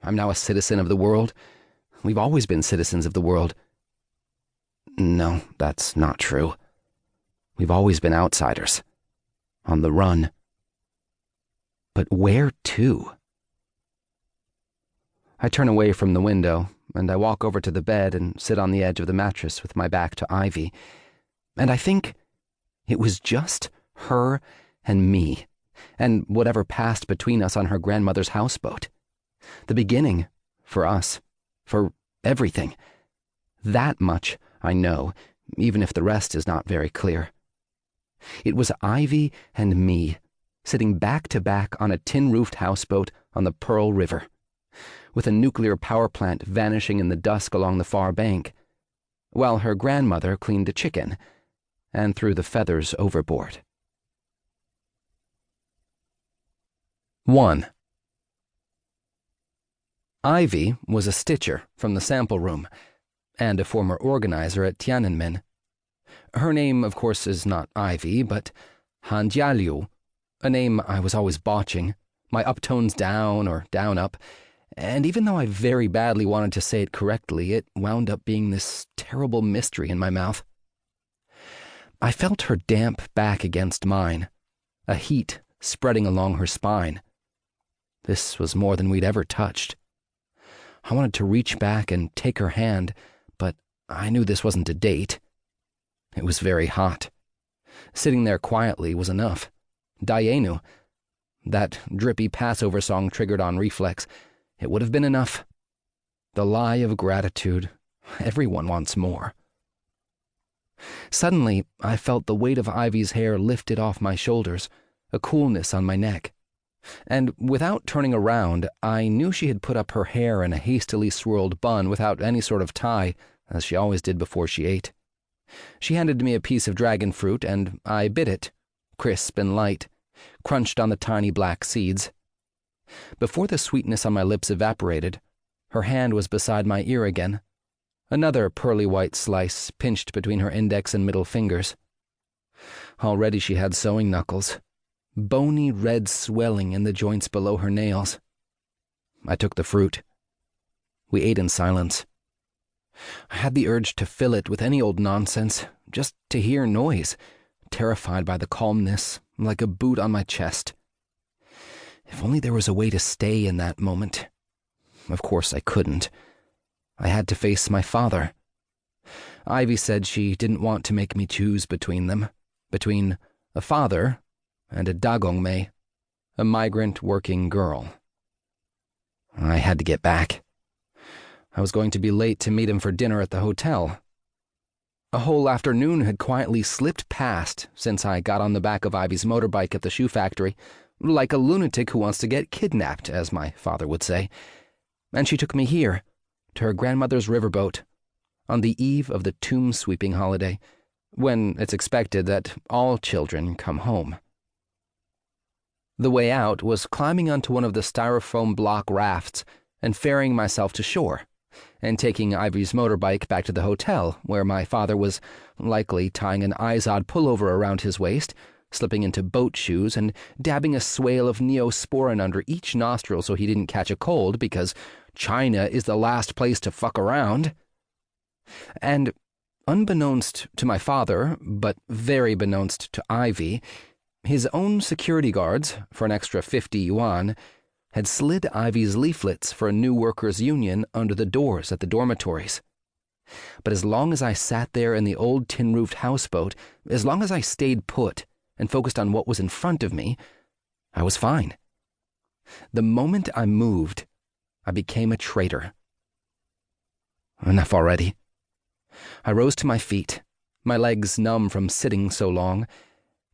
I'm now a citizen of the world. We've always been citizens of the world. No, that's not true. We've always been outsiders. On the run. But where to? I turn away from the window, and I walk over to the bed and sit on the edge of the mattress with my back to Ivy. And I think it was just her and me, and whatever passed between us on her grandmother's houseboat. The beginning, for us, for everything. That much I know, even if the rest is not very clear. It was Ivy and me, sitting back to back on a tin-roofed houseboat on the Pearl River, with a nuclear power plant vanishing in the dusk along the far bank, while her grandmother cleaned a chicken and threw the feathers overboard. 1. Ivy was a stitcher from the sample room, and a former organizer at Tiananmen. Her name, of course, is not Ivy, but Han Jialiu, a name I was always botching, my uptones down or down-up, and even though I very badly wanted to say it correctly, it wound up being this terrible mystery in my mouth. I felt her damp back against mine, a heat spreading along her spine. This was more than we'd ever touched. I wanted to reach back and take her hand, but I knew this wasn't a date. It was very hot. Sitting there quietly was enough. Dayenu, that drippy Passover song triggered on reflex, it would have been enough. The lie of gratitude. Everyone wants more. Suddenly, I felt the weight of Ivy's hair lifted off my shoulders, a coolness on my neck. And without turning around, I knew she had put up her hair in a hastily swirled bun without any sort of tie, as she always did before she ate. She handed me a piece of dragon fruit, and I bit it, crisp and light, crunched on the tiny black seeds. Before the sweetness on my lips evaporated, her hand was beside my ear again, another pearly white slice pinched between her index and middle fingers. Already she had sewing knuckles, bony red swelling in the joints below her nails. I took the fruit. We ate in silence. I had the urge to fill it with any old nonsense, just to hear noise, terrified by the calmness, like a boot on my chest. If only there was a way to stay in that moment. Of course I couldn't. I had to face my father. Ivy said she didn't want to make me choose between them, between a father and a dagongmei, a migrant working girl. I had to get back. I was going to be late to meet him for dinner at the hotel. A whole afternoon had quietly slipped past since I got on the back of Ivy's motorbike at the shoe factory, like a lunatic who wants to get kidnapped, as my father would say. And she took me here, to her grandmother's riverboat, on the eve of the tomb-sweeping holiday, when it's expected that all children come home. The way out was climbing onto one of the styrofoam block rafts and ferrying myself to shore, and taking Ivy's motorbike back to the hotel, where my father was likely tying an Izod pullover around his waist, slipping into boat shoes, and dabbing a swale of neosporin under each nostril so he didn't catch a cold, because China is the last place to fuck around. And unbeknownst to my father, but very beknownst to Ivy, his own security guards, for an extra 50 yuan, had slid Ivy's leaflets for a new workers' union under the doors at the dormitories. But as long as I sat there in the old tin-roofed houseboat, as long as I stayed put and focused on what was in front of me, I was fine. The moment I moved, I became a traitor. Enough already. I rose to my feet, my legs numb from sitting so long,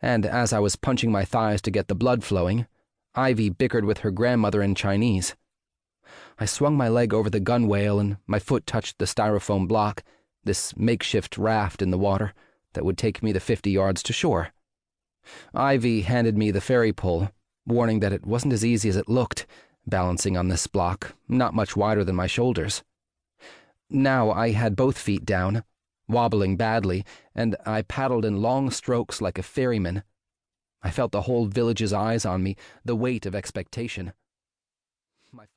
and as I was punching my thighs to get the blood flowing, Ivy bickered with her grandmother in Chinese. I swung my leg over the gunwale and my foot touched the styrofoam block, this makeshift raft in the water that would take me the 50 yards to shore. Ivy handed me the ferry pole, warning that it wasn't as easy as it looked, balancing on this block, not much wider than my shoulders. Now I had both feet down, wobbling badly, and I paddled in long strokes like a ferryman. I felt the whole village's eyes on me, the weight of expectation.